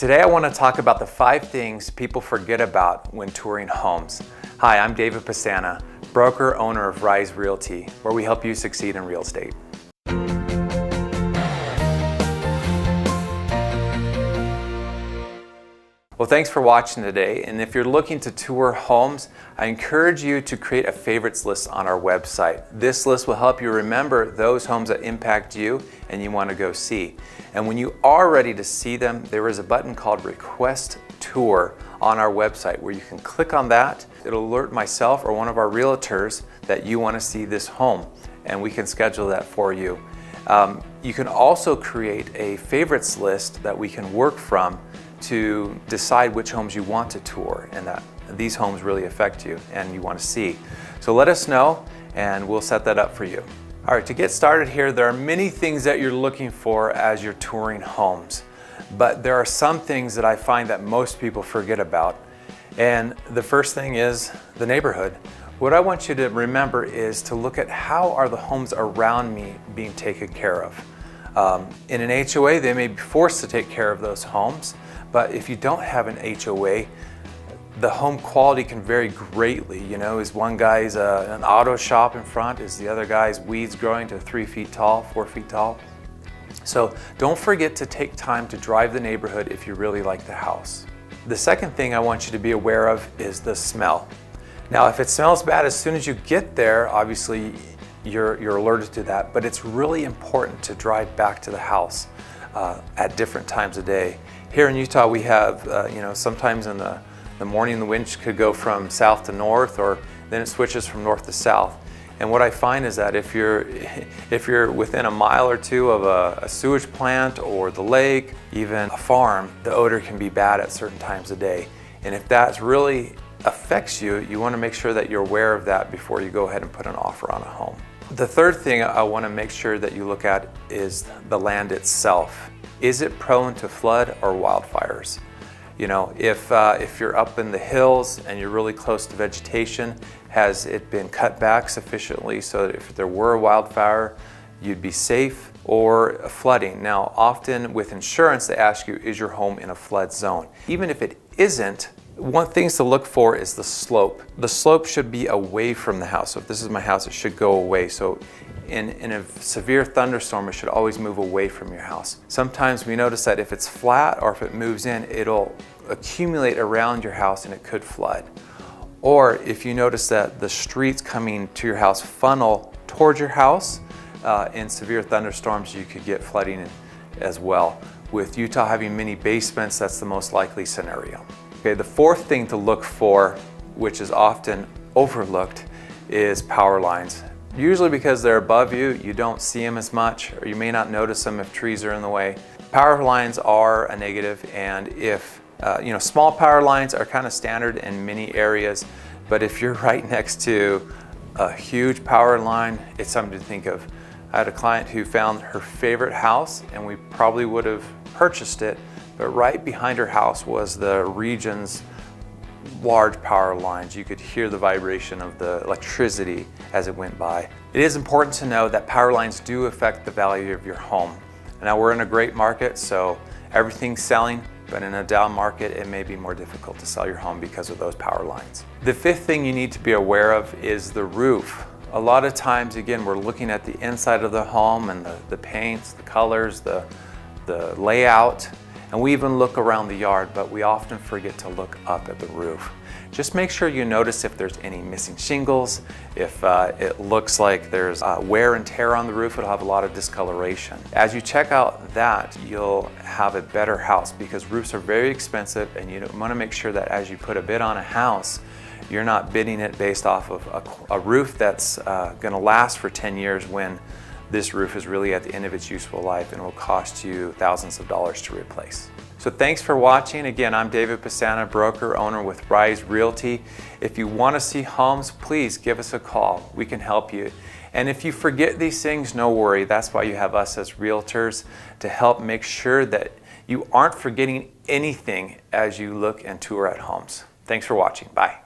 Today I want to talk about the 5 things people forget about when touring homes. Hi, I'm David Pisana, broker owner of Rise Realty, where we help you succeed in real estate. Well, thanks for watching today, and if you're looking to tour homes, I encourage you to create a favorites list on our website. This list will help you remember those homes that impact you and you want to go see. And when you are ready to see them, there is a button called Request Tour on our website where you can click on that. It'll alert myself or one of our realtors that you want to see this home, and we can schedule that for you. You can also create a favorites list that we can work from to decide which homes you want to tour and that these homes really affect you and you want to see. So let us know and we'll set that up for you. All right, to get started here, there are many things that you're looking for as you're touring homes, but there are some things that I find that most people forget about. And the first thing is the neighborhood. What I want you to remember is to look at how are the homes around me being taken care of. In an HOA, they may be forced to take care of those homes, but if you don't have an HOA, the home quality can vary greatly. You know, is one guy's an auto shop in front, is the other guy's weeds growing to 3 feet tall, 4 feet tall. So don't forget to take time to drive the neighborhood if you really like the house. The second thing I want you to be aware of is the smell. Now, if it smells bad as soon as you get there, obviously you're alerted to that, but it's really important to drive back to the house at different times of day. Here in Utah, we have, sometimes in the morning the wind could go from south to north, or then it switches from north to south. And what I find is that if you're within a mile or two of a sewage plant or the lake, even a farm, the odor can be bad at certain times of day. And if that really affects you, you want to make sure that you're aware of that before you go ahead and put an offer on a home. The third thing I want to make sure that you look at is the land itself. Is it prone to flood or wildfires? You know, if you're up in the hills and you're really close to vegetation, has it been cut back sufficiently so that if there were a wildfire, you'd be safe? Or flooding. Now, often with insurance, they ask you, is your home in a flood zone? Even if it isn't, one thing to look for is the slope. The slope should be away from the house. So if this is my house, it should go away. So in a severe thunderstorm, it should always move away from your house. Sometimes we notice that if it's flat or if it moves in, it'll accumulate around your house and it could flood. Or if you notice that the streets coming to your house funnel towards your house, in severe thunderstorms, you could get flooding as well. With Utah having many basements, that's the most likely scenario. Okay, the fourth thing to look for, which is often overlooked, is power lines. Usually because they're above you, you don't see them as much, or you may not notice them if trees are in the way. Power lines are a negative, and if small power lines are kind of standard in many areas, but if you're right next to a huge power line, it's something to think of. I had a client who found her favorite house, and we probably would have purchased it, but right behind her house was the region's large power lines. You could hear the vibration of the electricity as it went by. It is important to know that power lines do affect the value of your home. Now, we're in a great market, so everything's selling, but in a down market, it may be more difficult to sell your home because of those power lines. The fifth thing you need to be aware of is the roof. A lot of times, again, we're looking at the inside of the home and the paints, the colors, the layout, and we even look around the yard, but we often forget to look up at the roof. Just make sure you notice if there's any missing shingles, if it looks like there's wear and tear on the roof, it'll have a lot of discoloration. As you check out that, you'll have a better house because roofs are very expensive, and you want to make sure that as you put a bid on a house, you're not bidding it based off of a roof that's going to last for 10 years when this roof is really at the end of its useful life and will cost you thousands of dollars to replace. So thanks for watching. Again, I'm David Pisana, broker owner with Rise Realty. If you want to see homes, please give us a call. We can help you. And if you forget these things, no worry. That's why you have us as realtors to help make sure that you aren't forgetting anything as you look and tour at homes. Thanks for watching. Bye.